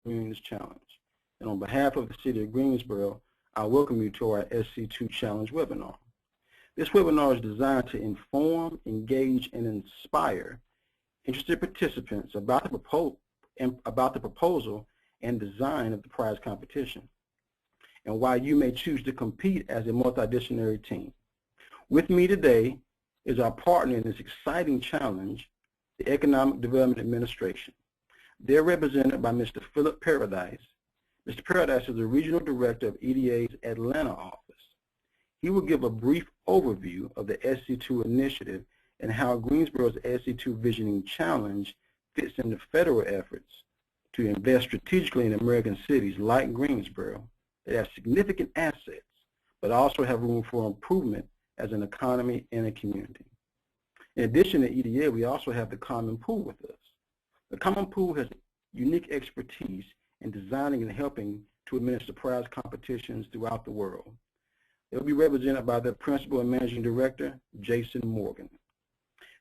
Greens Challenge. And on behalf of the City of Greensboro, I welcome you to our SC2 Challenge webinar. This webinar is designed to inform, engage, and inspire interested participants about the proposal and design of the prize competition, and why you may choose to compete as a multidisciplinary team. With me today is our partner in this exciting challenge, the Economic Development Administration. They're represented by Mr. Philip Paradise. Mr. Paradise is the Regional Director of EDA's Atlanta office. He will give a brief overview of the SC2 initiative and how Greensboro's SC2 Visioning Challenge fits into federal efforts to invest strategically in American cities like Greensboro that have significant assets, but also have room for improvement as an economy and a community. In addition to EDA, we also have the Common Pool with us. The Common Pool has unique expertise in designing and helping to administer prize competitions throughout the world. It will be represented by their Principal and Managing Director, Jason Morgan.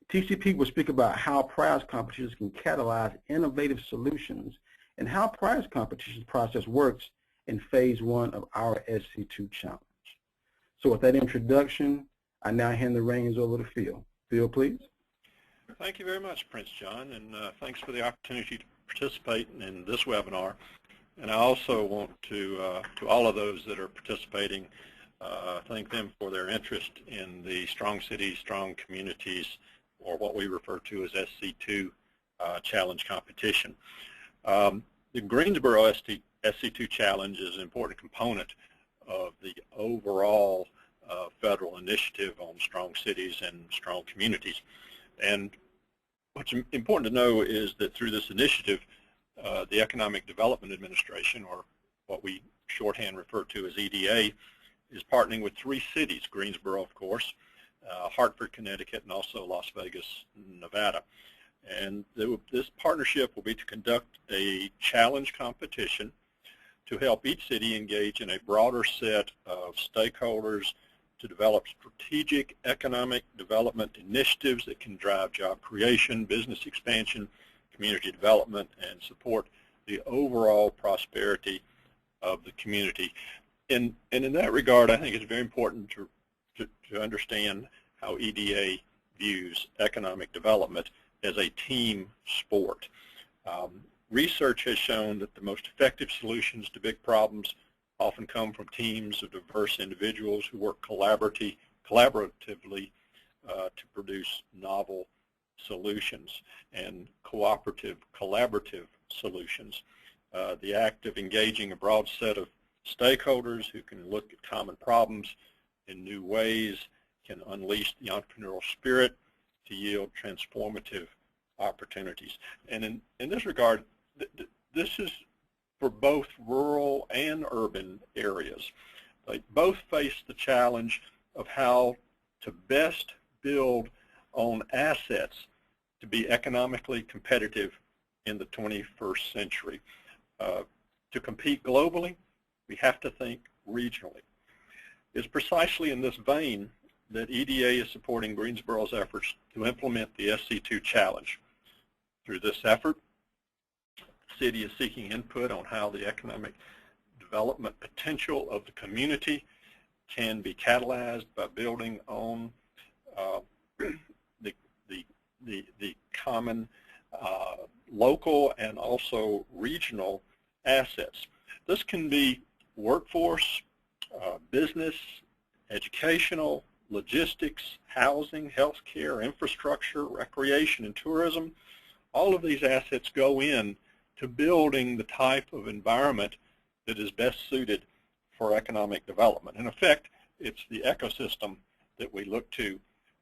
TCP will speak about how prize competitions can catalyze innovative solutions and how prize competition process works in phase 1 of our SC2 challenge. So with that introduction, I now hand the reins over to Phil. Phil, please. Thank you very much, Prince John, and thanks for the opportunity to participate in this webinar. And I also want to all of those that are participating, thank them for their interest in the Strong Cities, Strong Communities, or what we refer to as SC2 Challenge competition. The Greensboro SC2 Challenge is an important component of the overall federal initiative on strong cities and strong communities. And what's important to know is that through this initiative, the Economic Development Administration, or what we shorthand refer to as EDA, is partnering with 3 cities, Greensboro, of course, Hartford, Connecticut, and also Las Vegas, Nevada. And this partnership will be to conduct a challenge competition to help each city engage in a broader set of stakeholders to develop strategic economic development initiatives that can drive job creation, business expansion, community development, and support the overall prosperity of the community. And in that regard, I think it's very important to understand how EDA views economic development as a team sport. Research has shown that the most effective solutions to big problems often come from teams of diverse individuals who work collaboratively to produce novel solutions and collaborative solutions. The act of engaging a broad set of stakeholders who can look at common problems in new ways can unleash the entrepreneurial spirit to yield transformative opportunities. And in this regard, this is for both rural and urban areas. They both face the challenge of how to best build on assets to be economically competitive in the 21st century. To compete globally, we have to think regionally. It's precisely in this vein that EDA is supporting Greensboro's efforts to implement the SC2 challenge. Through this effort, the city is seeking input on how the economic development potential of the community can be catalyzed by building on the common local and also regional assets. This can be workforce, business, educational, logistics, housing, healthcare, infrastructure, recreation, and tourism. All of these assets go in to building the type of environment that is best suited for economic development. In effect, it's the ecosystem that we look to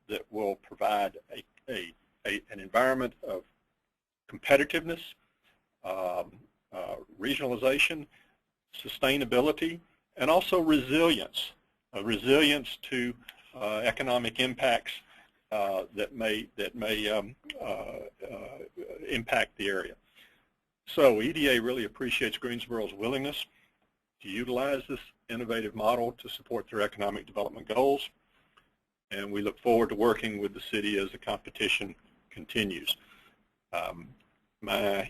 that will provide an environment of competitiveness, regionalization, sustainability, and also resilience. Resilience to economic impacts that may impact the area. So EDA really appreciates Greensboro's willingness to utilize this innovative model to support their economic development goals, and we look forward to working with the city as the competition continues. My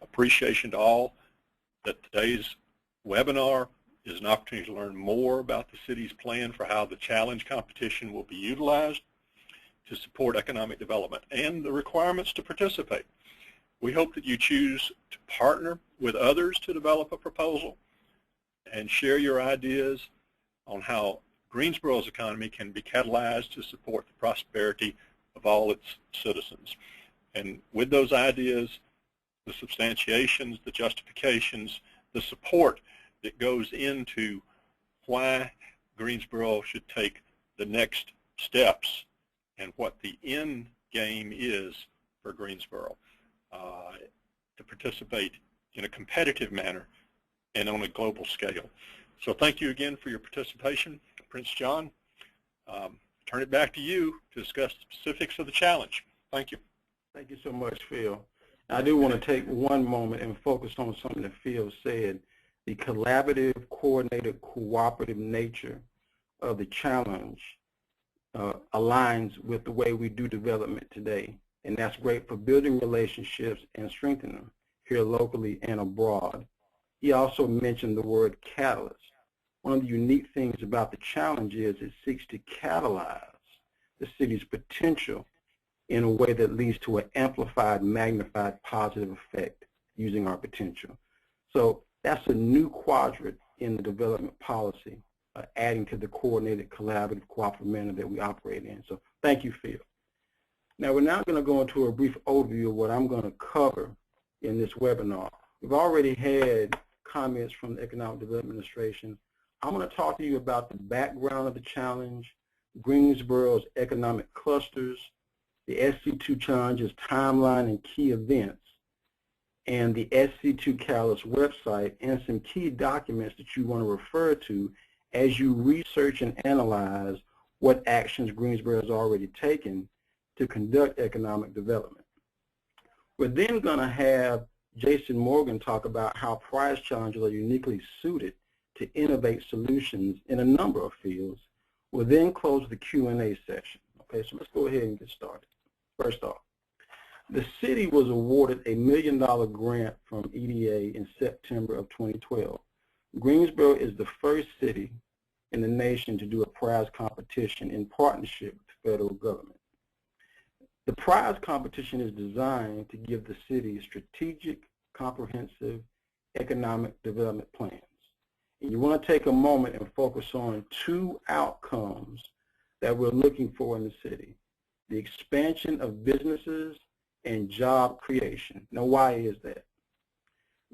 appreciation to all that today's webinar is an opportunity to learn more about the city's plan for how the challenge competition will be utilized to support economic development and the requirements to participate. We hope that you choose to partner with others to develop a proposal and share your ideas on how Greensboro's economy can be catalyzed to support the prosperity of all its citizens. And with those ideas, the substantiations, the justifications, the support that goes into why Greensboro should take the next steps and what the end game is for Greensboro to participate in a competitive manner and on a global scale. So thank you again for your participation. Prince John, turn it back to you to discuss the specifics of the challenge. Thank you. Thank you so much, Phil. I do want to take one moment and focus on something that Phil said. The collaborative, coordinated, cooperative nature of the challenge aligns with the way we do development today. And that's great for building relationships and strengthening them here locally and abroad. He also mentioned the word catalyst. One of the unique things about the challenge is it seeks to catalyze the city's potential in a way that leads to an amplified, magnified, positive effect using our potential. So that's a new quadrant in the development policy, adding to the coordinated, collaborative, cooperative manner that we operate in. So thank you, Phil. Now we're now going to go into a brief overview of what I'm going to cover in this webinar. We've already had comments from the Economic Development Administration. I'm going to talk to you about the background of the challenge, Greensboro's economic clusters, the SC2 challenge's timeline and key events, and the SC2 Catalyst website, and some key documents that you want to refer to as you research and analyze what actions Greensboro has already taken to conduct economic development. We're then going to have Jason Morgan talk about how prize challenges are uniquely suited to innovate solutions in a number of fields. We'll then close the Q&A session. Okay, so let's go ahead and get started. First off, the city was awarded a $1 million grant from EDA in September of 2012. Greensboro is the first city in the nation to do a prize competition in partnership with the federal government. The prize competition is designed to give the city strategic, comprehensive economic development plans. And you want to take a moment and focus on two outcomes that we're looking for in the city: the expansion of businesses and job creation. Now, why is that?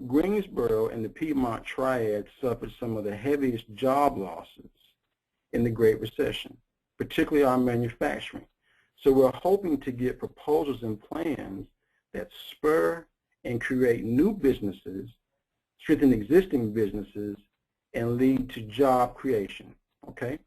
Greensboro and the Piedmont Triad suffered some of the heaviest job losses in the Great Recession, particularly our manufacturing. So we're hoping to get proposals and plans that spur and create new businesses, strengthen existing businesses, and lead to job creation, okay?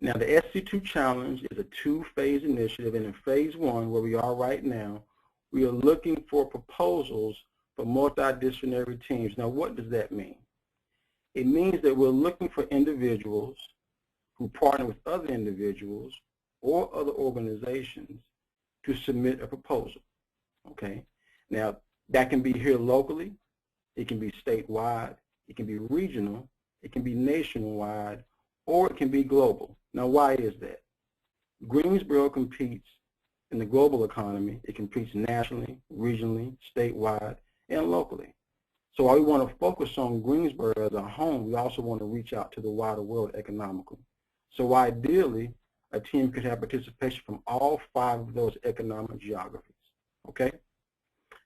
Now, the SC2 Challenge is a two-phase initiative, and in phase one, where we are right now, we are looking for proposals for multidisciplinary teams. Now, what does that mean? It means that we're looking for individuals who partner with other individuals or other organizations to submit a proposal, okay? Now, that can be here locally, it can be statewide, it can be regional, it can be nationwide, or it can be global. Now, why is that? Greensboro competes in the global economy. It competes nationally, regionally, statewide, and locally. So while we want to focus on Greensboro as a home, we also want to reach out to the wider world economically. So ideally, a team could have participation from all 5 of those economic geographies, okay?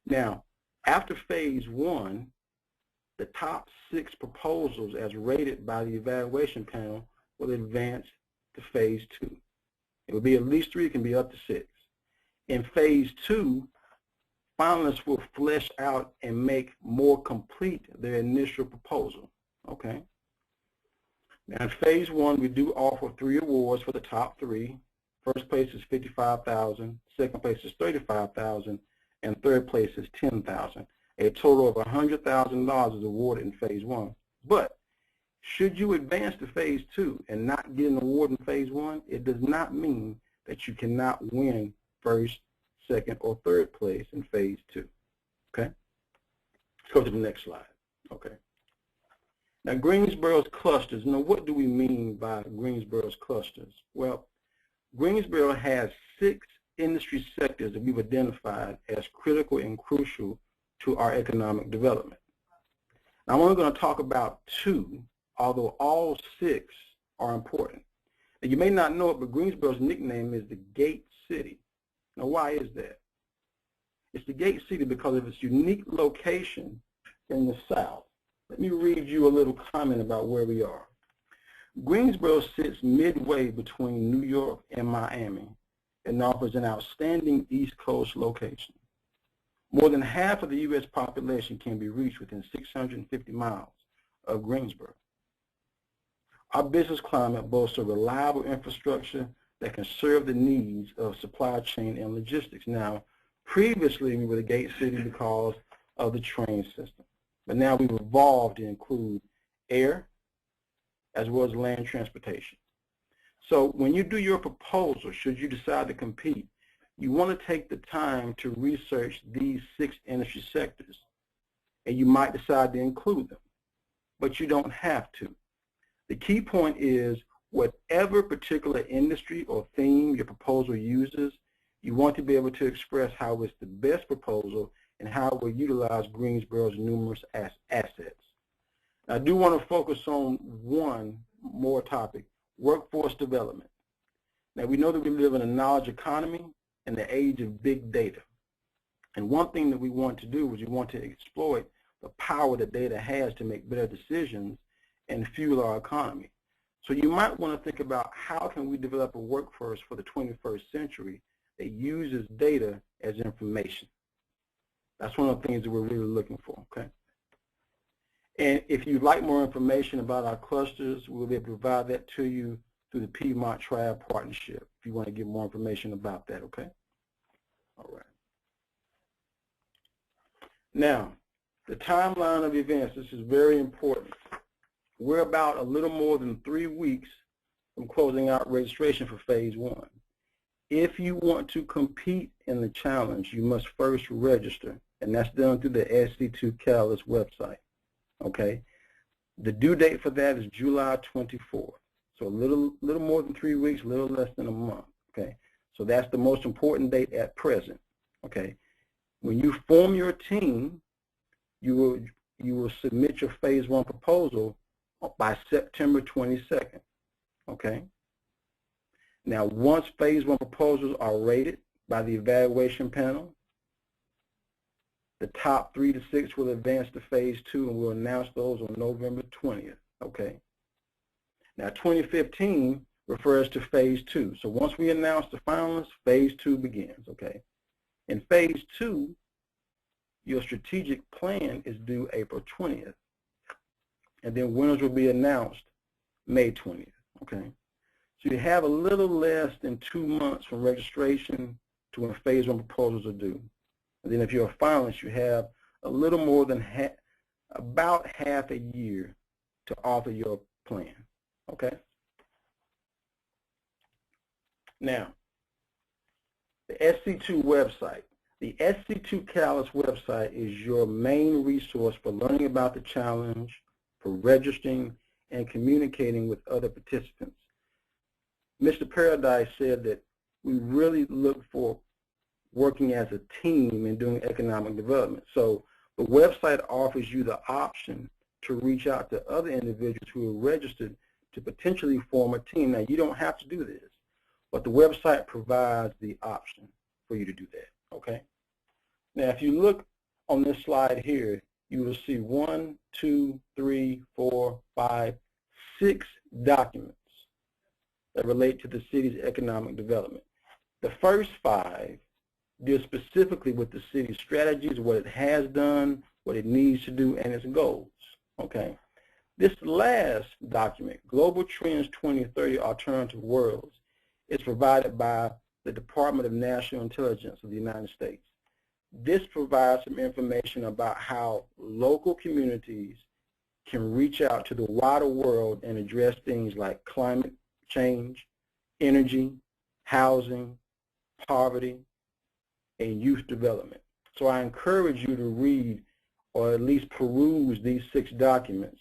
Now, after phase one, the top 6 proposals as rated by the evaluation panel will advance to phase 2. It will be at least 3, it can be up to 6. In phase 2, finalists will flesh out and make more complete their initial proposal, okay? Now in phase 1, we do offer 3 awards for the top 3. First place is $55,000, second place is $35,000, and third place is $10,000. A total of $100,000 is awarded in phase 1. But should you advance to phase 2 and not get an award in phase 1, it does not mean that you cannot win first, second, or third place in phase 2. Okay? Let's go to the next slide. Okay. Now, Greensboro's clusters. Now, what do we mean by Greensboro's clusters? Well, Greensboro has 6 industry sectors that we've identified as critical and crucial to our economic development. Now, I'm only going to talk about 2, although all 6 are important. Now, you may not know it, but Greensboro's nickname is the Gate City. Now, why is that? It's the Gate City because of its unique location in the south. Let me read you a little comment about where we are. Greensboro sits midway between New York and Miami and offers an outstanding East Coast location. More than half of the U.S. population can be reached within 650 miles of Greensboro. Our business climate boasts a reliable infrastructure that can serve the needs of supply chain and logistics. Now, previously we were the Gate City because of the train system, but now we've evolved to include air as well as land transportation. So when you do your proposal, should you decide to compete, you want to take the time to research these 6 industry sectors, and you might decide to include them, but you don't have to. The key point is whatever particular industry or theme your proposal uses, you want to be able to express how it's the best proposal and how it will utilize Greensboro's numerous assets. Now, I do want to focus on one more topic, workforce development. Now, we know that we live in a knowledge economy in the age of big data. And one thing that we want to do is we want to exploit the power that data has to make better decisions and fuel our economy. So you might want to think about how can we develop a workforce for the 21st century that uses data as information. That's one of the things that we're really looking for, okay? And if you'd like more information about our clusters, we'll be able to provide that to you through the Piedmont Triad Partnership if you want to get more information about that, okay? All right. Now, the timeline of events, this is very important. We're about a little more than 3 weeks from closing out registration for Phase 1. If you want to compete in the challenge, you must first register, and that's done through the SC2 Catalyst website, okay? The due date for that is July 24th, so a little more than 3 weeks, a little less than a month, okay? So that's the most important date at present, okay? When you form your team, you will submit your Phase 1 proposal by September 22nd, okay? Now, once Phase 1 proposals are rated by the evaluation panel, the top 3 to 6 will advance to Phase 2, and we'll announce those on November 20th, okay? Now, 2015 refers to Phase 2. So once we announce the finalists, Phase 2 begins, okay? In Phase 2, your strategic plan is due April 20th. And then winners will be announced May 20th, okay? So you have a little less than 2 months from registration to when Phase 1 proposals are due. And then if you're a finalist, you have a little more than about half a year to author your plan, okay? Now, the SC2 website. The SC2 Catalyst website is your main resource for learning about the challenge, for registering, and communicating with other participants. Mr. Paradise said that we really look for working as a team and doing economic development. So the website offers you the option to reach out to other individuals who are registered to potentially form a team. Now, you don't have to do this, but the website provides the option for you to do that, okay? Now, if you look on this slide here, you will see 1, 2, 3, 4, 5, 6 documents that relate to the city's economic development. The first 5 deal specifically with the city's strategies, what it has done, what it needs to do, and its goals, okay? This last document, Global Trends 2030 Alternative Worlds, is provided by the Department of National Intelligence of the United States. This provides some information about how local communities can reach out to the wider world and address things like climate change, energy, housing, poverty, and youth development. So I encourage you to read or at least peruse these 6 documents.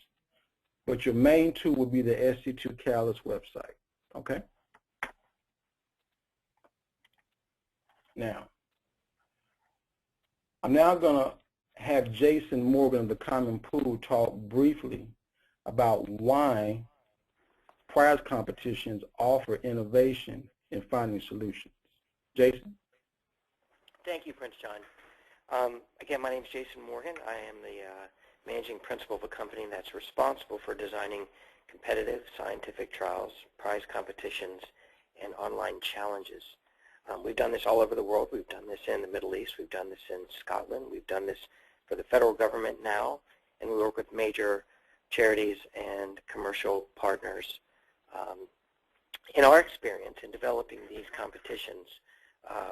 But your main tool will be the SC2 Catalyst website, okay? Now, I'm now going to have Jason Morgan of the Common Pool talk briefly about why prize competitions offer innovation in finding solutions. Jason? Thank you, Prince John. Again, my name is Jason Morgan. I am the managing principal of a company that's responsible for designing competitive scientific trials, prize competitions, and online challenges. We've done this all over the world. We've done this in the Middle East. We've done this in Scotland. We've done this for the federal government now, and we work with major charities and commercial partners. In our experience in developing these competitions,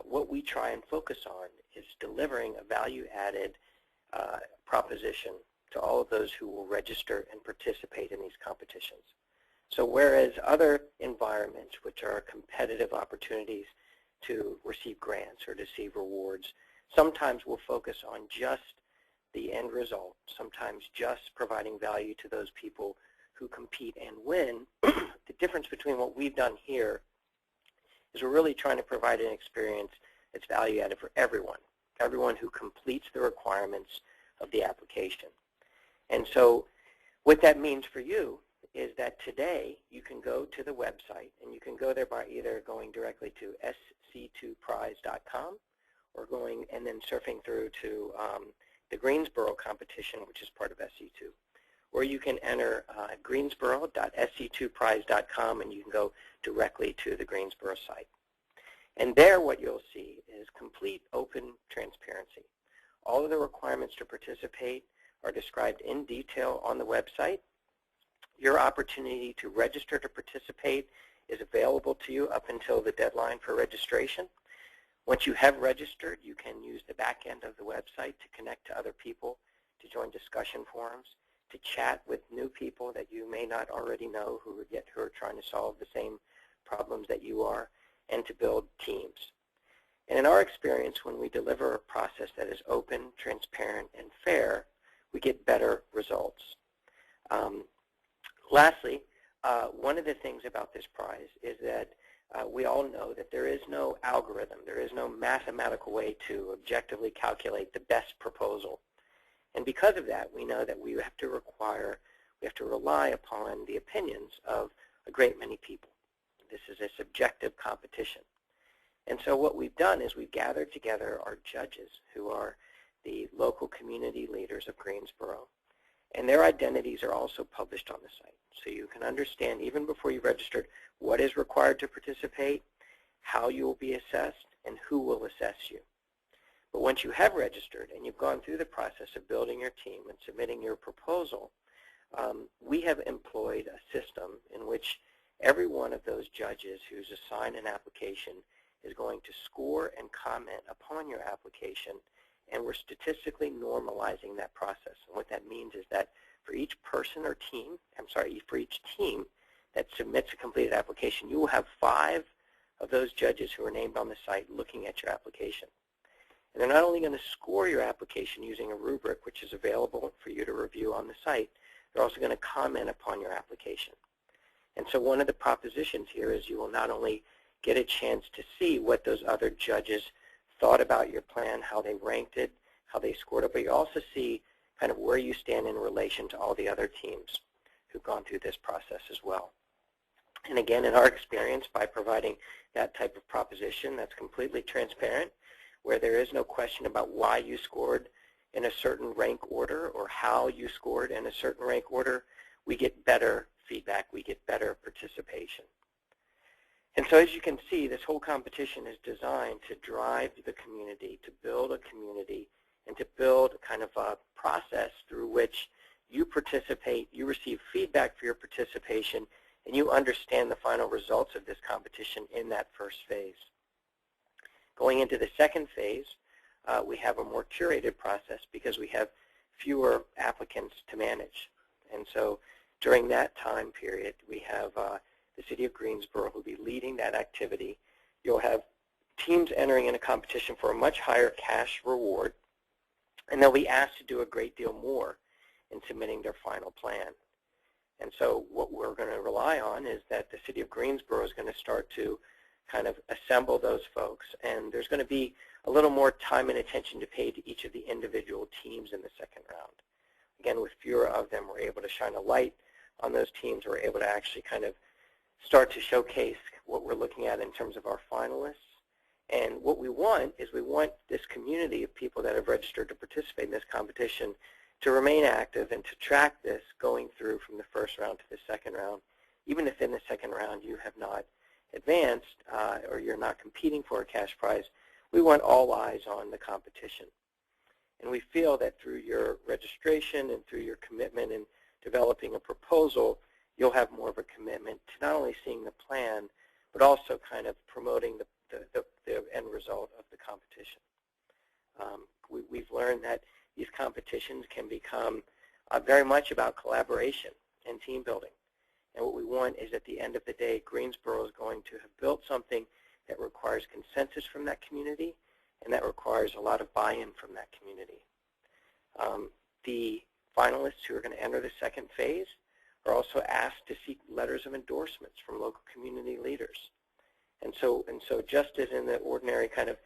what we try and focus on is delivering a value-added proposition to all of those who will register and participate in these competitions. So whereas other environments, which are competitive opportunities to receive grants or to receive rewards, sometimes will focus on just the end result, sometimes just providing value to those people who compete and win. The difference between what we've done here is we're really trying to provide an experience that's value added for everyone who completes the requirements of the application. And so what that means for you is that today you can go to the website, and you can go there by either going directly to SC2prize.com or going and then surfing through to the Greensboro competition, which is part of SC2. Or you can enter greensboro.sc2prize.com, and you can go directly to the Greensboro site. And there what you'll see is complete open transparency. All of the requirements to participate are described in detail on the website. Your opportunity to register to participate is available to you up until the deadline for registration. Once you have registered, you can use the back end of the website to connect to other people, to join discussion forums, to chat with new people that you may not already know who are trying to solve the same problems that you are, and to build teams. And in our experience, when we deliver a process that is open, transparent, and fair, we get better results. Lastly, one of the things about this prize is that we all know that there is no algorithm, there is no mathematical way to objectively calculate the best proposal. And because of that, we know that we have to rely upon the opinions of a great many people. This is a subjective competition. And so what we've done is we've gathered together our judges, who are the local community leaders of Greensboro. And their identities are also published on the site. So you can understand, even before you've registered, what is required to participate, how you will be assessed, and who will assess you. But once you have registered and you've gone through the process of building your team and submitting your proposal, we have employed a system in which every one of those judges who's assigned an application is going to score and comment upon your application, and we're statistically normalizing that process. And what that means is that for each person or team, for each team that submits a completed application, you will have 5 of those judges who are named on the site looking at your application. And they're not only going to score your application using a rubric, which is available for you to review on the site, they're also going to comment upon your application. And so one of the propositions here is you will not only get a chance to see what those other judges thought about your plan, how they ranked it, how they scored it, but you also see kind of where you stand in relation to all the other teams who've gone through this process as well. And again, in our experience, by providing that type of proposition that's completely transparent, where there is no question about why you scored in a certain rank order or how you scored in a certain rank order, we get better feedback, we get better participation. And so as you can see, this whole competition is designed to drive the community, to build a community, and to build kind of a process through which you participate, you receive feedback for your participation, and you understand the final results of this competition in that first phase. Going into the second phase, we have a more curated process because we have fewer applicants to manage. And so during that time period, we have the City of Greensboro who will be leading that activity. You'll have teams entering in a competition for a much higher cash reward. And they'll be asked to do a great deal more in submitting their final plan. And so what we're going to rely on is that the City of Greensboro is going to start to kind of assemble those folks, and there's going to be a little more time and attention to pay to each of the individual teams in the second round. Again, with fewer of them, we're able to shine a light on those teams. We're able to actually kind of start to showcase what we're looking at in terms of our finalists. And what we want is we want this community of people that have registered to participate in this competition to remain active and to track this going through from the first round to the second round. Even if in the second round you have not advanced or you're not competing for a cash prize, we want all eyes on the competition. And we feel that through your registration and through your commitment in developing a proposal, you'll have more of a commitment to not only seeing the plan, but also kind of promoting the end result of the competition. We've learned that these competitions can become very much about collaboration and team building. And what we want is at the end of the day, Greensboro is going to have built something that requires consensus from that community and that requires a lot of buy-in from that community. The finalists who are going to enter the second phase are also asked to seek letters of endorsements from local community leaders. And so just as in the ordinary kind of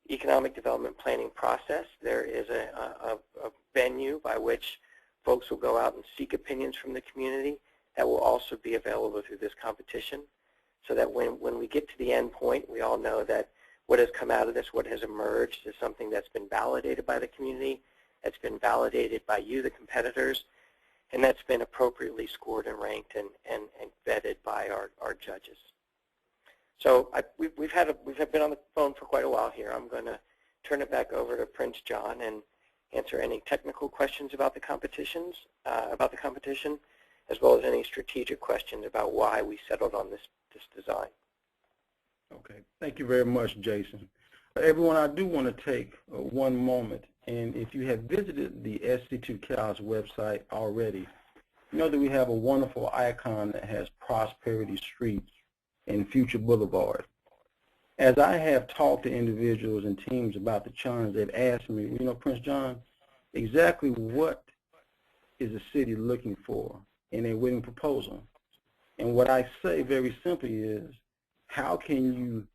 economic development planning process, there is a venue by which folks will go out and seek opinions from the community that will also be available through this competition, so that when we get to the end point, we all know that what has come out of this, what has emerged, is something that's been validated by the community, that's been validated by you, the competitors, and that's been appropriately scored and ranked and vetted by our judges. So we've been on the phone for quite a while here. I'm going to turn it back over to Prince John and answer any technical questions about the competition, as well as any strategic questions about why we settled on this design. Okay, thank you very much, Jason. Everyone, I do want to take one moment, and if you have visited the SC2 Chaos website already, you know that we have a wonderful icon that has Prosperity Streets and Future Boulevard. As I have talked to individuals and teams about the challenge, they've asked me, you know, Prince John, exactly what is the city looking for in a winning proposal? And what I say very simply is, how can you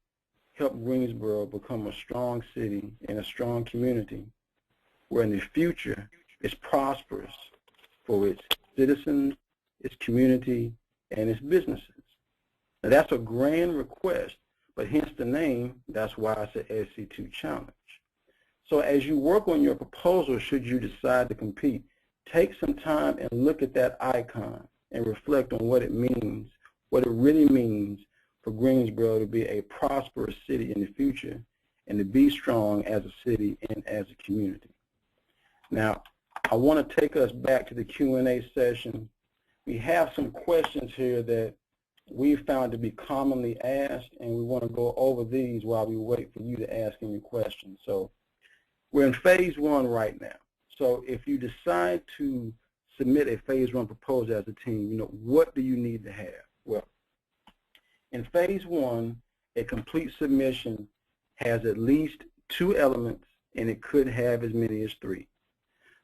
help Greensboro become a strong city and a strong community where in the future it's prosperous for its citizens, its community, and its businesses? Now that's a grand request, but hence the name, that's why I said SC2 Challenge. So as you work on your proposal, should you decide to compete, take some time and look at that icon and reflect on what it means, what it really means for Greensboro to be a prosperous city in the future and to be strong as a city and as a community. Now, I want to take us back to the Q&A session. We have some questions here that we found to be commonly asked, and we want to go over these while we wait for you to ask any questions. So we're in phase one right now. So if you decide to submit a phase one proposal as a team, you know, what do you need to have? Well, in phase one, a complete submission has at least 2 elements, and it could have as many as 3.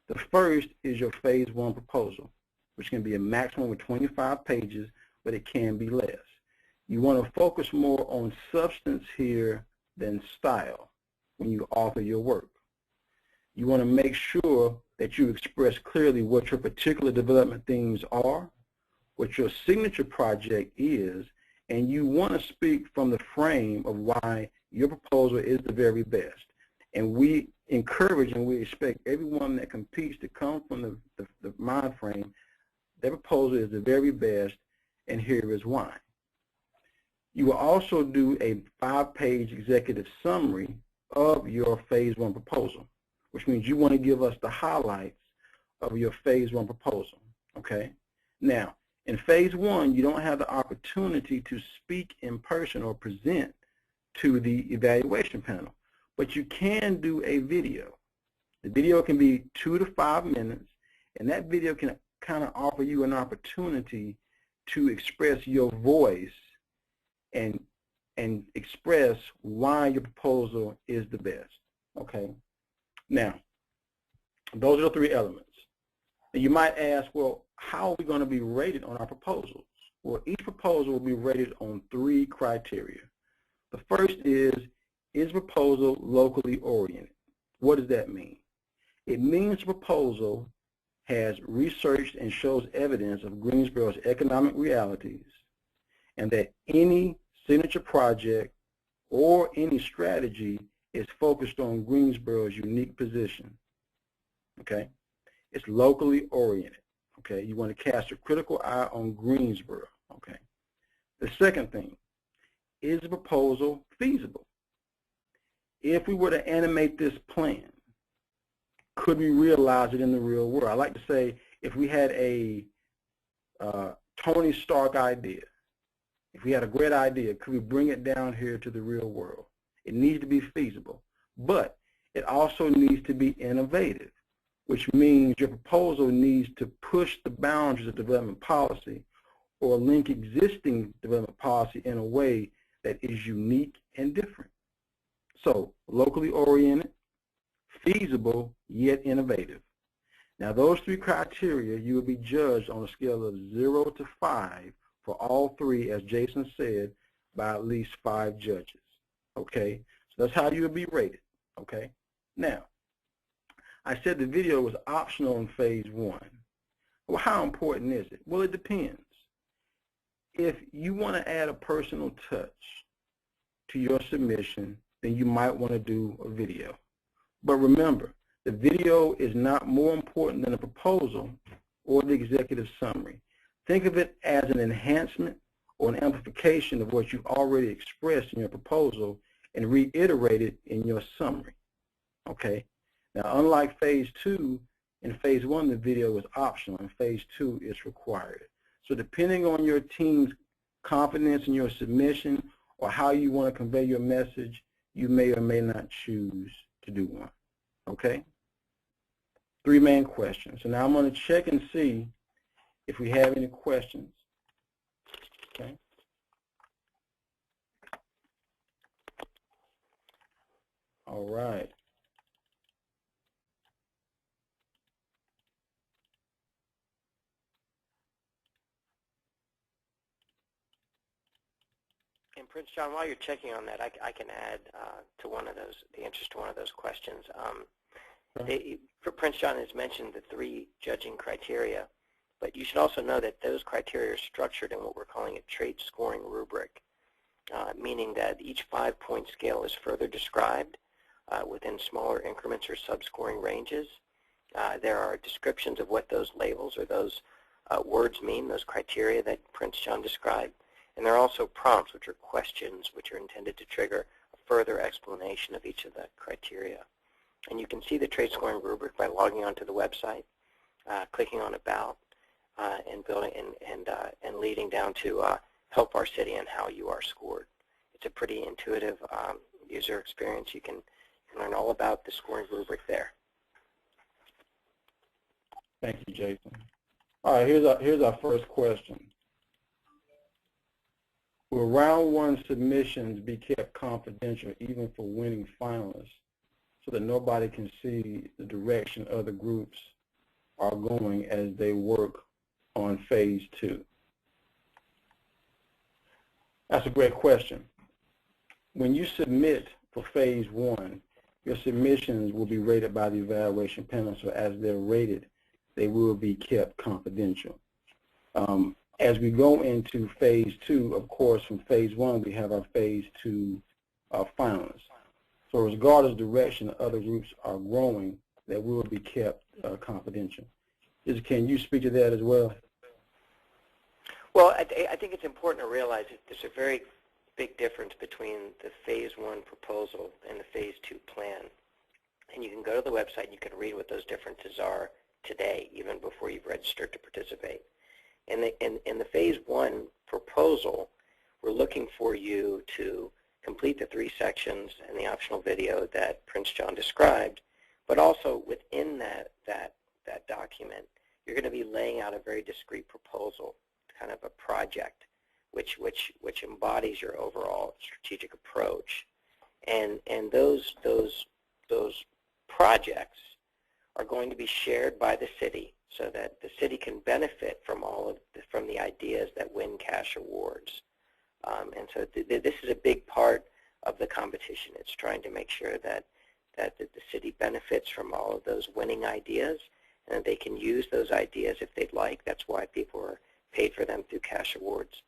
The first is your phase one proposal, which can be a maximum of 25 pages, but it can be less. You want to focus more on substance here than style when you offer your work. You want to make sure that you express clearly what your particular development themes are, what your signature project is, and you want to speak from the frame of why your proposal is the very best. And we encourage and we expect everyone that competes to come from the mind frame, their proposal is the very best, and here is why. You will also do a 5-page executive summary of your phase one proposal, which means you want to give us the highlights of your phase one proposal, okay? Now, in phase one, you don't have the opportunity to speak in person or present to the evaluation panel, but you can do a video. The video can be 2 to 5 minutes, and that video can kind of offer you an opportunity to express your voice and express why your proposal is the best, okay? Now, Those are the three elements. And you might ask, well, how are we going to be rated on our proposals? Well, each proposal will be rated on three criteria. The first is proposal locally oriented? What does that mean? It means the proposal has researched and shows evidence of Greensboro's economic realities, and that any signature project or any strategy is focused on Greensboro's unique position. Okay? It's locally oriented. Okay? You want to cast a critical eye on Greensboro. Okay? The second thing, is the proposal feasible? If we were to animate this plan, could we realize it in the real world? I like to say, if we had a Tony Stark idea, if we had a great idea, could we bring it down here to the real world? It needs to be feasible, but it also needs to be innovative, which means your proposal needs to push the boundaries of development policy or link existing development policy in a way that is unique and different. So, locally oriented, feasible, yet innovative. Now, those three criteria, you will be judged on a scale of 0 to 5 for all three, as Jason said, by at least 5 judges. Okay? So that's how you will be rated. Okay? Now, I said the video was optional in phase 1. Well, how important is it? Well, it depends. If you want to add a personal touch to your submission, then you might want to do a video. But remember, the video is not more important than the proposal or the executive summary. Think of it as an enhancement or an amplification of what you've already expressed in your proposal and reiterated in your summary. Okay? Now, unlike phase 2, in phase 1 the video is optional, and phase 2 is required. So depending on your team's confidence in your submission or how you want to convey your message, you may or may not choose to do one. Okay? 3 main questions. So now I'm going to check and see if we have any questions. Okay? All right. And Prince John, while you're checking on that, I can add to one of those, the answers to one of those questions. Prince John has mentioned the 3 judging criteria, but you should also know that those criteria are structured in what we're calling a trait scoring rubric, meaning that each 5-point scale is further described within smaller increments or sub-scoring ranges. There are descriptions of what those labels or those words mean, those criteria that Prince John described. And there are also prompts, which are questions, which are intended to trigger a further explanation of each of the criteria. And you can see the trait scoring rubric by logging onto the website, clicking on About, and building and leading down to Help Our City and How You Are Scored. It's a pretty intuitive user experience. You can learn all about the scoring rubric there. Thank you, Jason. All right, here's our first question. Will round 1 submissions be kept confidential even for winning finalists so that nobody can see the direction other groups are going as they work on phase 2? That's a great question. When you submit for phase 1, your submissions will be rated by the evaluation panel, so as they're rated, they will be kept confidential. As we go into phase 2, of course, from phase 1, we have our phase 2 finalists. So regardless of direction other groups are growing, they will be kept confidential. Can you speak to that as well? Well, I think it's important to realize that there's a very big difference between the phase 1 proposal and the phase 2 plan. And you can go to the website and you can read what those differences are today, even before you've registered to participate. In the phase 1 proposal, we're looking for you to complete the 3 sections and the optional video that Prince John described, but also within that document, you're going to be laying out a very discrete proposal, kind of a project, which embodies your overall strategic approach. And those projects are going to be shared by the city so that the city can benefit from from the ideas that win cash awards. And so this is a big part of the competition. It's trying to make sure that the city benefits from all of those winning ideas, and that they can use those ideas if they'd like. That's why people are paid for them through cash awards.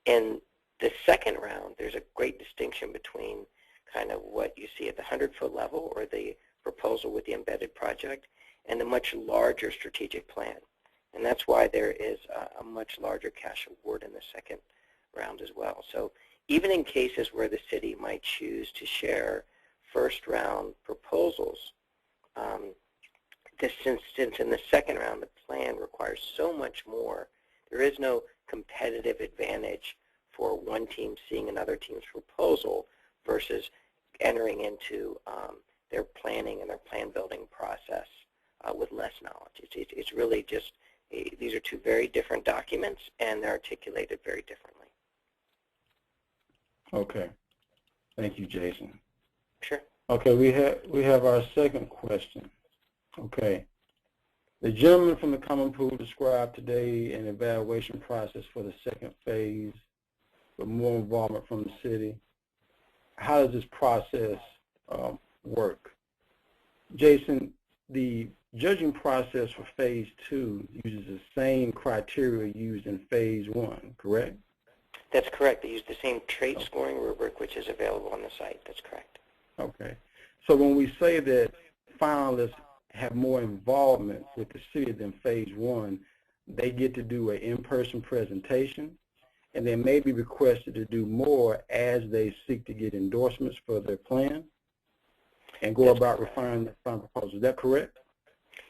In the second round, there's a great distinction between kind of what you see at the 100-foot level, or the proposal with the embedded project, and the much larger strategic plan. And that's why there is a much larger cash award in the second round as well. So even in cases where the city might choose to share first round proposals, since in the second round the plan requires so much more, there is no competitive advantage for one team seeing another team's proposal versus entering into their planning and their plan building process with less knowledge. It's really just, these are two very different documents, and they're articulated very differently. Okay. Thank you, Jason. Sure. Okay, we have our second question. Okay. The gentleman from the Common Pool described today an evaluation process for the second phase with more involvement from the city. How does this process work? Jason, the judging process for phase 2 uses the same criteria used in phase 1, correct? That's correct. They use the same trait scoring rubric, which is available on the site. That's correct. Okay. So when we say that finalists have more involvement with the city than phase 1, they get to do an in-person presentation, and they may be requested to do more as they seek to get endorsements for their plan and go about refining the final proposal. Is that correct?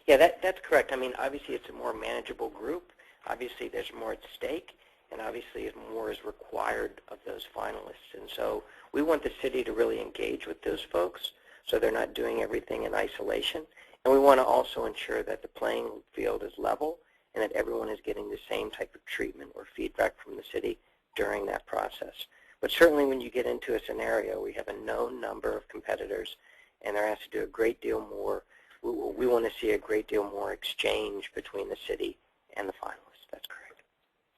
Yeah, that's correct. I mean, obviously it's a more manageable group. Obviously there's more at stake, and obviously more is required of those finalists. And so we want the city to really engage with those folks so they're not doing everything in isolation. And we want to also ensure that the playing field is level and that everyone is getting the same type of treatment or feedback from the city during that process. But certainly when you get into a scenario where you have a known number of competitors and they're asked to do a great deal more, we want to see a great deal more exchange between the city and the finalists. That's correct.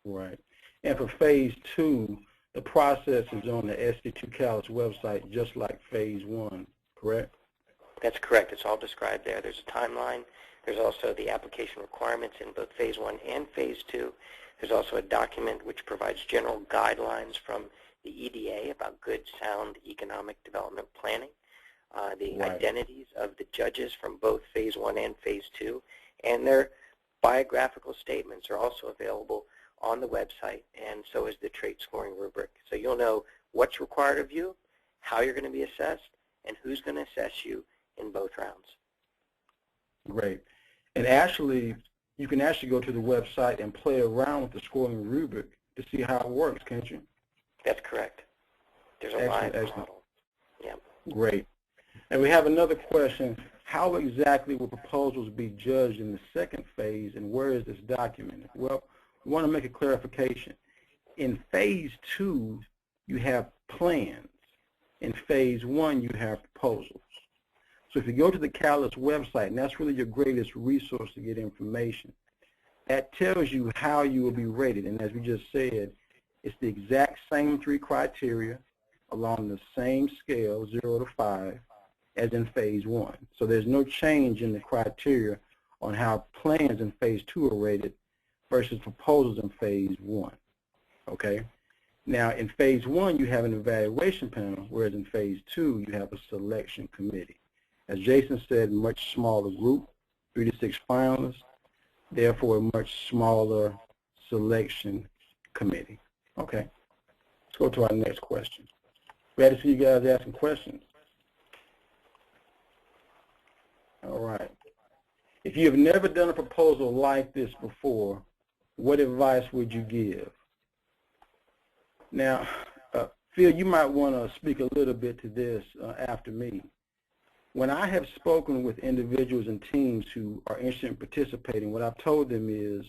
Right. And for phase 2, the process is on the SC2 Callis website just like phase 1, correct? That's correct. It's all described there. There's a timeline. There's also the application requirements in both phase 1 and phase 2. There's also a document which provides general guidelines from the EDA about good, sound economic development planning, the identities of the judges from both phase 1 and phase 2, and their biographical statements are also available on the website, and so is the trait scoring rubric. So you'll know what's required of you, how you're going to be assessed, and who's going to assess you in both rounds. Great. And actually, you can actually go to the website and play around with the scoring rubric to see how it works, can't you? That's correct. There's a live model. Yeah. Great. And we have another question. How exactly will proposals be judged in the second phase, and where is this documented? Well, we want to make a clarification. In phase 2, you have plans. In phase 1, you have proposals. So if you go to the Callis website, and that's really your greatest resource to get information, that tells you how you will be rated. And as we just said, it's the exact same 3 criteria along the same scale, 0 to 5, as in phase 1. So there's no change in the criteria on how plans in phase 2 are rated versus proposals in phase 1. Okay? Now, in phase 1, you have an evaluation panel, whereas in phase 2, you have a selection committee. As Jason said, much smaller group, 3 to 6 finalists, therefore a much smaller selection committee. Okay, let's go to our next question. Glad to see you guys asking questions. All right. If you have never done a proposal like this before, what advice would you give? Now, Phil, you might want to speak a little bit to this after me. When I have spoken with individuals and teams who are interested in participating, what I've told them is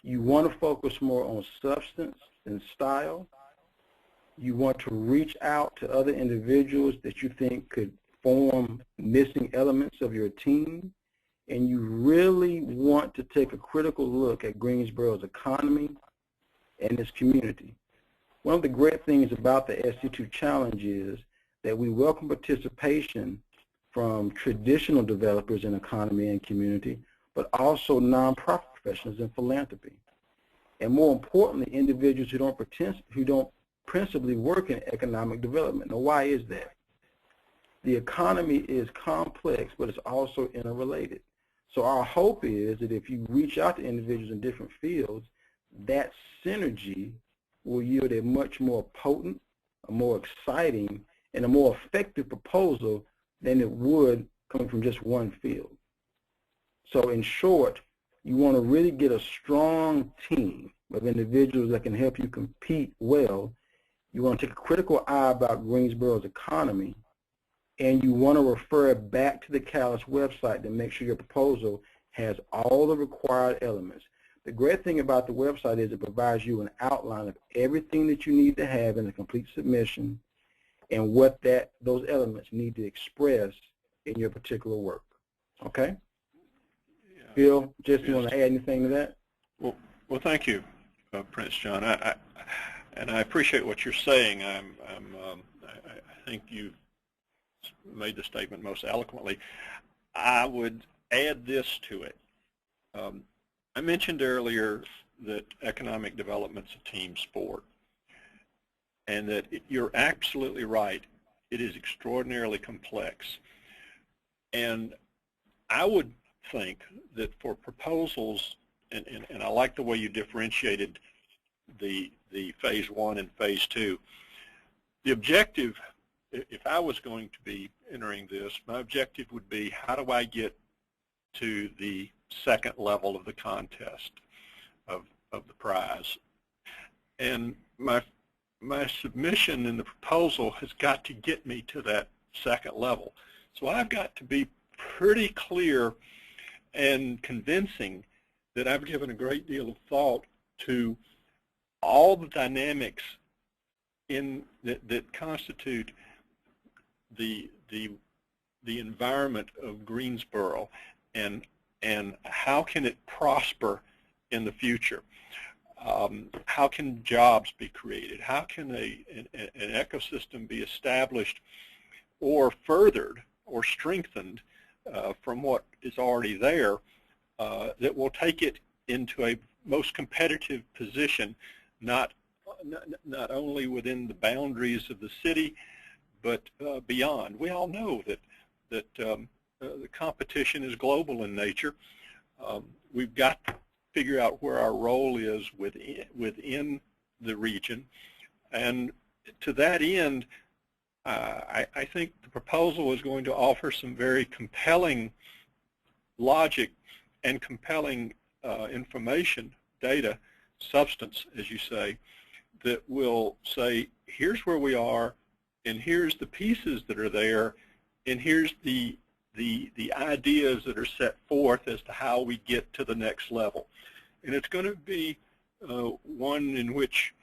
you want to focus more on substance than style. You want to reach out to other individuals that you think could form missing elements of your team, and you really want to take a critical look at Greensboro's economy and its community. One of the great things about the SC2 Challenge is that we welcome participation from traditional developers in economy and community, but also nonprofit professionals in philanthropy. And more importantly, individuals who don't principally work in economic development. Now, why is that? The economy is complex, but it's also interrelated. So our hope is that if you reach out to individuals in different fields, that synergy will yield a much more potent, a more exciting, and a more effective proposal than it would coming from just one field. So in short, you want to really get a strong team of individuals that can help you compete well. You want to take a critical eye about Greensboro's economy, and you want to refer back to the Callis website to make sure your proposal has all the required elements. The great thing about the website is it provides you an outline of everything that you need to have in a complete submission and what those elements need to express in your particular work. Okay? Yeah. Bill, Jesse, you want to add anything to that? Well, thank you, Prince John. I appreciate what you're saying. I think you made the statement most eloquently. I would add this to it. I mentioned earlier that economic development's a team sport, and that you're absolutely right. It is extraordinarily complex. And I would think that for proposals, and I like the way you differentiated the phase 1 and phase 2. The objective, if I was going to be entering this, my objective would be, how do I get to the second level of the contest of the prize? And my submission in the proposal has got to get me to that second level. So I've got to be pretty clear and convincing that I've given a great deal of thought to all the dynamics that constitute the environment of Greensboro, and how can it prosper in the future? How can jobs be created? How can an ecosystem be established or furthered or strengthened from what is already there that will take it into a most competitive position, not only within the boundaries of the city, but beyond. We all know that the competition is global in nature. We've got to figure out where our role is within the region, and to that end, I think the proposal is going to offer some very compelling logic and compelling information, data, substance, as you say, that will say, here's where we are, and here's the pieces that are there, and here's the ideas that are set forth as to how we get to the next level. And it's going to be one in which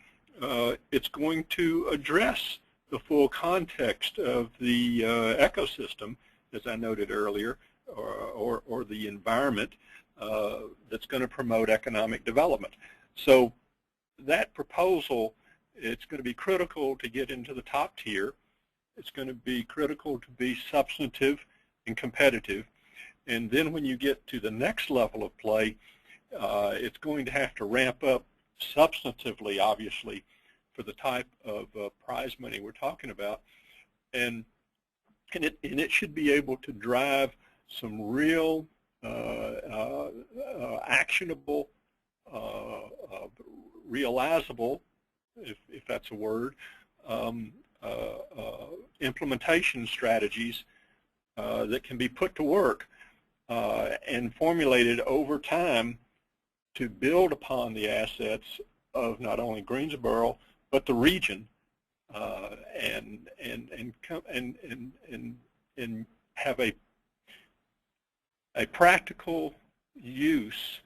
it's going to address the full context of the ecosystem, as I noted earlier, or the environment that's going to promote economic development. So that proposal, it's going to be critical to get into the top tier. It's going to be critical to be substantive and competitive. And then when you get to the next level of play, it's going to have to ramp up substantively, obviously, for the type of prize money we're talking about. And it should be able to drive some real actionable, realizable, if that's a word, implementation strategies that can be put to work and formulated over time to build upon the assets of not only Greensboro but the region, and have a practical use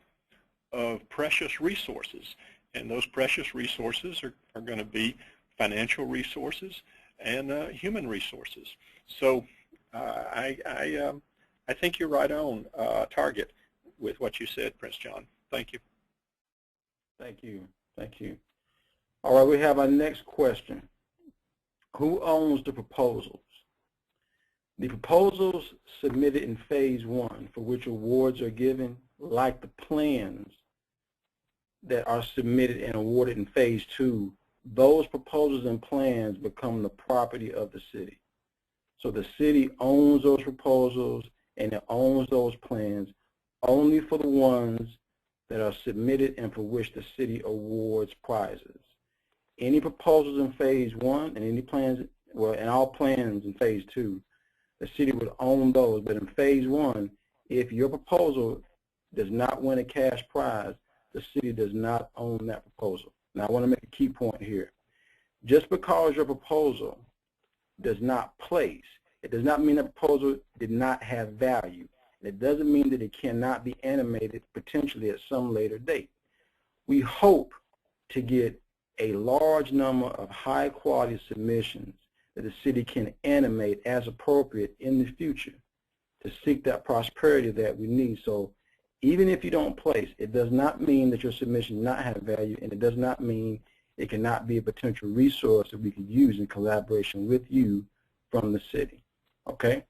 of precious resources. And those precious resources are going to be financial resources and human resources. So I I think you're right on target with what you said, Prince John. Thank you. Thank you. Thank you. All right, we have our next question. Who owns the proposals? The proposals submitted in phase 1 for which awards are given, like the plans that are submitted and awarded in phase 2, those proposals and plans become the property of the city. So the city owns those proposals and it owns those plans only for the ones that are submitted and for which the city awards prizes. Any proposals in phase 1 and any plans, well, and all plans in phase 2, the city would own those. But in phase 1, if your proposal does not win a cash prize, the city does not own that proposal. Now, I want to make a key point here. Just because your proposal does not place, it does not mean that proposal did not have value. It doesn't mean that it cannot be animated potentially at some later date. We hope to get a large number of high-quality submissions that the city can animate as appropriate in the future to seek that prosperity that we need. So even if you don't place, it does not mean that your submission does not have value, and it does not mean it cannot be a potential resource that we could use in collaboration with you from the city. Okay?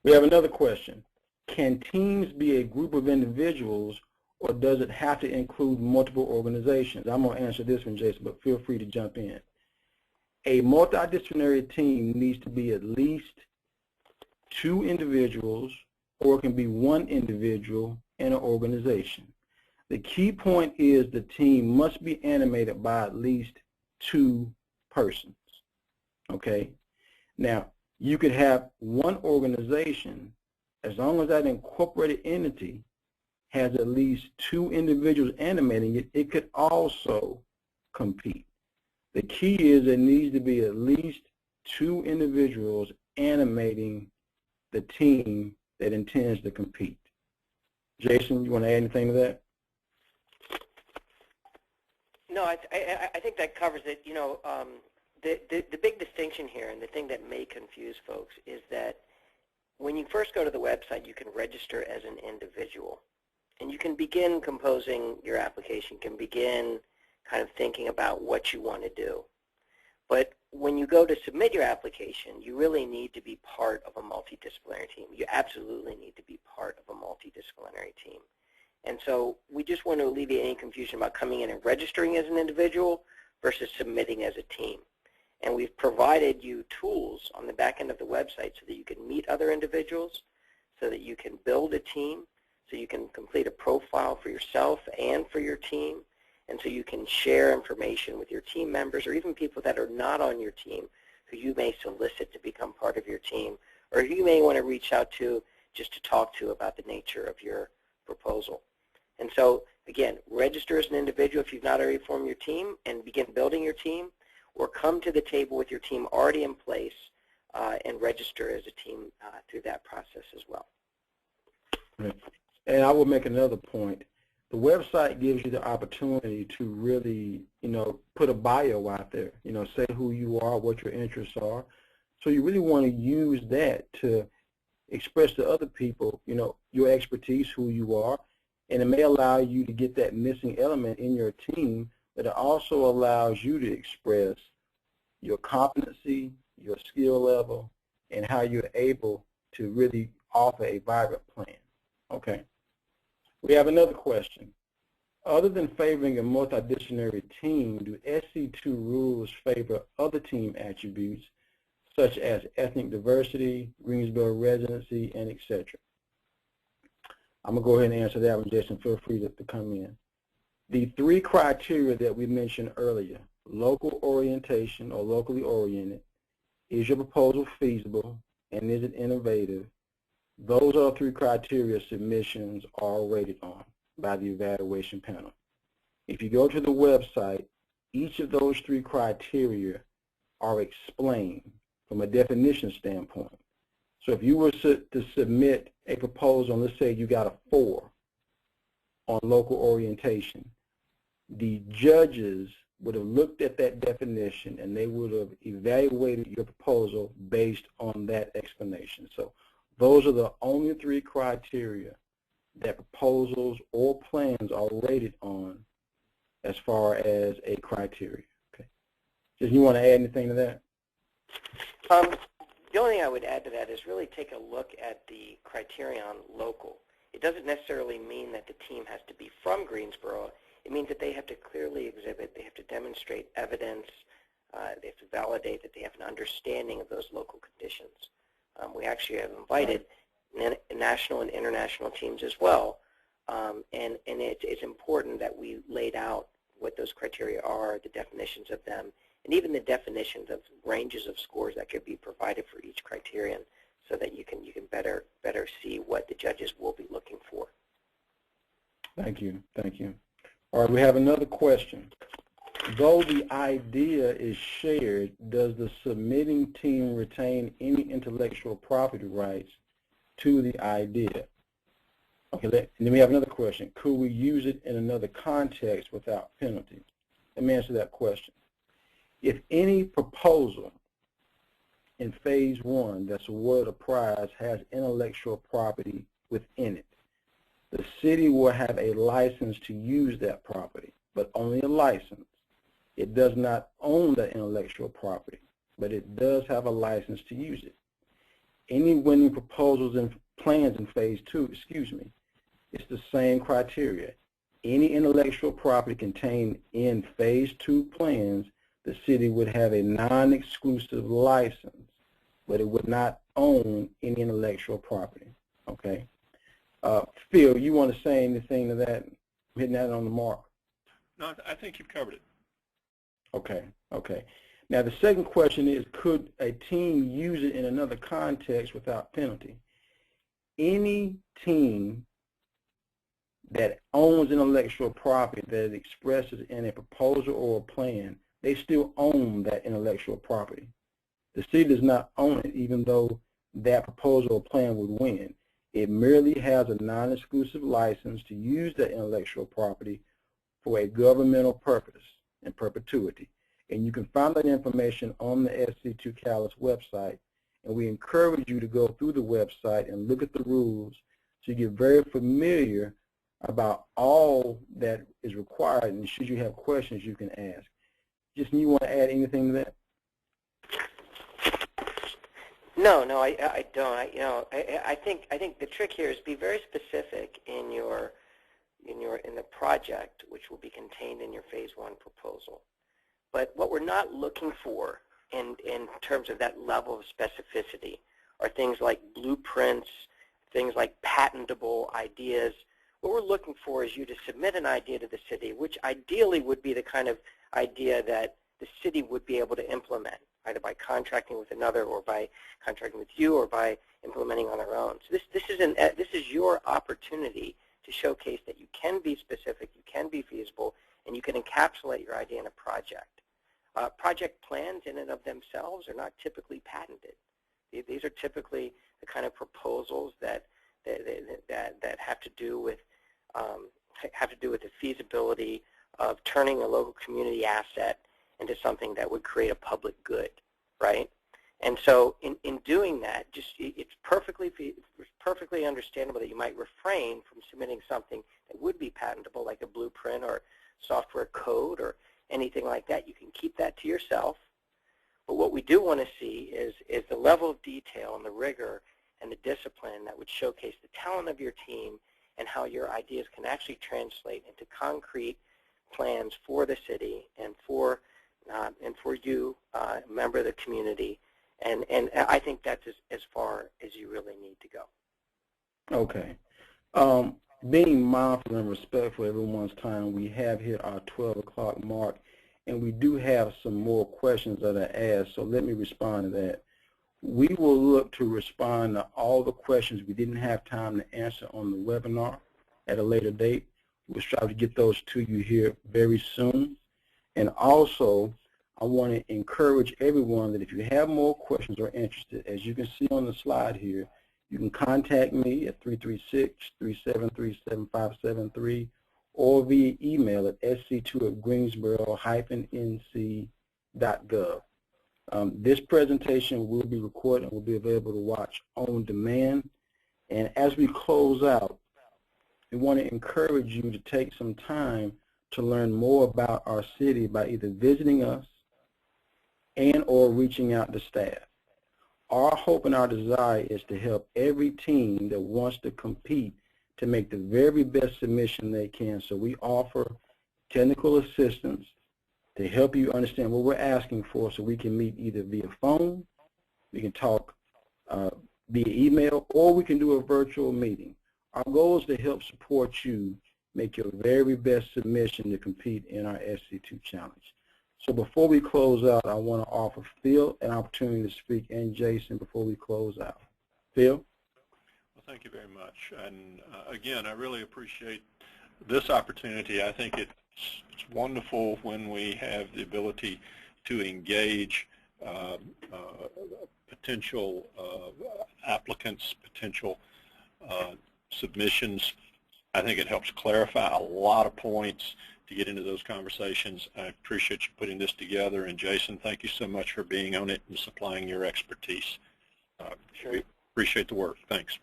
We have another question. Can teams be a group of individuals, or does it have to include multiple organizations? I'm going to answer this one, Jason, but feel free to jump in. A multidisciplinary team needs to be at least 2 individuals, or it can be 1 individual in an organization. The key point is the team must be animated by at least 2 persons. Okay? Now, you could have 1 organization, as long as that incorporated entity has at least 2 individuals animating it, it could also compete. The key is there needs to be at least 2 individuals animating the team that intends to compete. Jason, you want to add anything to that? No, I think that covers it. You know, the big distinction here, and the thing that may confuse folks, is that when you first go to the website, you can register as an individual. And you can begin composing your application, you can begin kind of thinking about what you want to do. But when you go to submit your application, you really need to be part of a multidisciplinary team. You absolutely need to be part of a multidisciplinary team. And so we just want to alleviate any confusion about coming in and registering as an individual versus submitting as a team. And we've provided you tools on the back end of the website so that you can meet other individuals, so that you can build a team, so you can complete a profile for yourself and for your team, and so you can share information with your team members or even people that are not on your team who you may solicit to become part of your team, or who you may want to reach out to just to talk to about the nature of your proposal. And so, again, register as an individual if you've not already formed your team and begin building your team, or come to the table with your team already in place and register as a team through that process as well. Right. And I will make another point. The website gives you the opportunity to really, put a bio out there, say who you are, what your interests are. So you really want to use that to express to other people, your expertise, who you are, and it may allow you to get that missing element in your team, but it also allows you to express your competency, your skill level, and how you're able to really offer a vibrant plan. Okay. We have another question. Other than favoring a multidisciplinary team, do SC2 rules favor other team attributes such as ethnic diversity, Greensboro residency, and etc.? I'm going to go ahead and answer that one, Jason. Feel free to come in. The 3 criteria that we mentioned earlier, local orientation or locally oriented, is your proposal feasible, and is it innovative? Those are 3 criteria submissions are rated on by the evaluation panel. If you go to the website, each of those 3 criteria are explained from a definition standpoint. So if you were to submit a proposal, and let's say you got a 4 on local orientation, the judges would have looked at that definition and they would have evaluated your proposal based on that explanation. So those are the only 3 criteria that proposals or plans are rated on as far as a criteria. Okay. Does you want to add anything to that? The only thing I would add to that is really take a look at the criterion local. It doesn't necessarily mean that the team has to be from Greensboro. It means that they have to clearly exhibit, they have to demonstrate evidence, they have to validate that they have an understanding of those local conditions. We actually have invited national and international teams as well, and it's important that we laid out what those criteria are, the definitions of them, and even the definitions of ranges of scores that could be provided for each criterion, so that you can better see what the judges will be looking for. Thank you. Thank you. All right, we have another question. Though the idea is shared, does the submitting team retain any intellectual property rights to the idea? Okay, and then we have another question. Could we use it in another context without penalty? Let me answer that question. If any proposal in phase 1 that's awarded a prize has intellectual property within it, the city will have a license to use that property, but only a license. It does not own the intellectual property, but it does have a license to use it. Any winning proposals and plans in phase 2, it's the same criteria. Any intellectual property contained in phase 2 plans, the city would have a non-exclusive license, but it would not own any intellectual property. Okay. Phil, you want to say anything to that? I'm hitting that on the mark. No, I think you've covered it. Okay. Okay. Now the second question is, could a team use it in another context without penalty? Any team that owns intellectual property that it expresses in a proposal or a plan, they still own that intellectual property. The city does not own it, even though that proposal or plan would win. It merely has a non-exclusive license to use that intellectual property for a governmental purpose in perpetuity. And you can find that information on the SC2 Catalyst website. And we encourage you to go through the website and look at the rules so you get very familiar about all that is required. And should you have questions, you can ask. Just, you want to add anything to that? No, I don't. I think the trick here is be very specific in the project, which will be contained in your phase 1 proposal. But what we're not looking for in terms of that level of specificity are things like blueprints, things like patentable ideas. What we're looking for is you to submit an idea to the city, which ideally would be the kind of idea that the city would be able to implement, either by contracting with another, or by contracting with you, or by implementing on their own. So this is your opportunity to showcase that you can be specific, you can be feasible, and you can encapsulate your idea in a project. Project plans in and of themselves are not typically patented. These are typically the kind of proposals that have to do with the feasibility of turning a local community asset into something that would create a public good, right? And so in doing that, it's perfectly understandable that you might refrain from submitting something that would be patentable, like a blueprint or software code or anything like that. You can keep that to yourself. But what we do want to see is the level of detail and the rigor and the discipline that would showcase the talent of your team and how your ideas can actually translate into concrete plans for the city and for you, a member of the community. And I think that's as far as you really need to go. Okay. Being mindful and respectful of everyone's time, we have hit our 12 o'clock mark, and we do have some more questions that are asked, so let me respond to that. We will look to respond to all the questions we didn't have time to answer on the webinar at a later date. We'll try to get those to you here very soon. And also, I want to encourage everyone that if you have more questions or interested, as you can see on the slide here, you can contact me at 336-373-7573, or via email at sc2@greensboro-nc.gov. This presentation will be recorded and will be available to watch on demand. And as we close out, we want to encourage you to take some time to learn more about our city by either visiting us and or reaching out to staff. Our hope and our desire is to help every team that wants to compete to make the very best submission they can. So we offer technical assistance to help you understand what we're asking for, so we can meet either via phone, we can talk via email, or we can do a virtual meeting. Our goal is to help support you make your very best submission to compete in our SC2 challenge. So before we close out, I want to offer Phil an opportunity to speak, and Jason, before we close out. Phil? Well, thank you very much. And again, I really appreciate this opportunity. I think it's wonderful when we have the ability to engage potential applicants, potential submissions. I think it helps clarify a lot of points to get into those conversations. I appreciate you putting this together, and Jason, thank you so much for being on it and supplying your expertise. Sure. We appreciate the work. Thanks.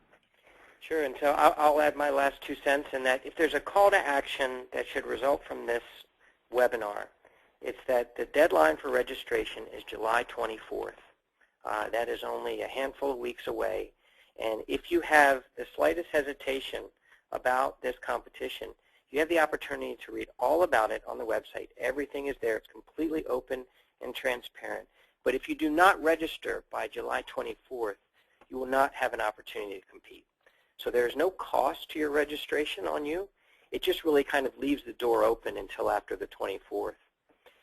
Sure, and so I'll add my last 2 cents in that if there's a call to action that should result from this webinar, it's that the deadline for registration is July 24th. That is only a handful of weeks away, and if you have the slightest hesitation about this competition, you have the opportunity to read all about it on the website. Everything is there. It's completely open and transparent. But if you do not register by July 24th, you will not have an opportunity to compete. So there is no cost to your registration on you. It just really kind of leaves the door open until after the 24th.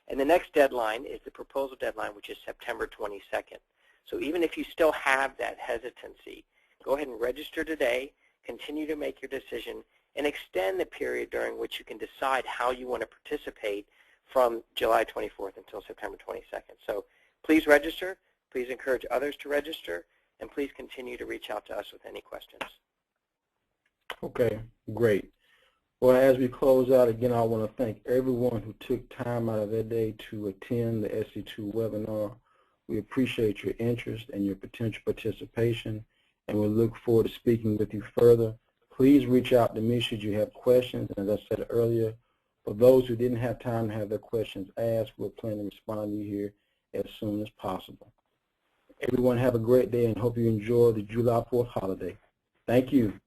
And the next deadline is the proposal deadline, which is September 22nd. So even if you still have that hesitancy, go ahead and register today, continue to make your decision, and extend the period during which you can decide how you want to participate from July 24th until September 22nd. So please register, please encourage others to register, and please continue to reach out to us with any questions. Okay, great. Well, as we close out, again, I want to thank everyone who took time out of their day to attend the SC2 webinar. We appreciate your interest and your potential participation, and we look forward to speaking with you further. Please reach out to me should you have questions. And as I said earlier, for those who didn't have time to have their questions asked, we'll plan to respond to you here as soon as possible. Everyone have a great day, and hope you enjoy the July 4th holiday. Thank you.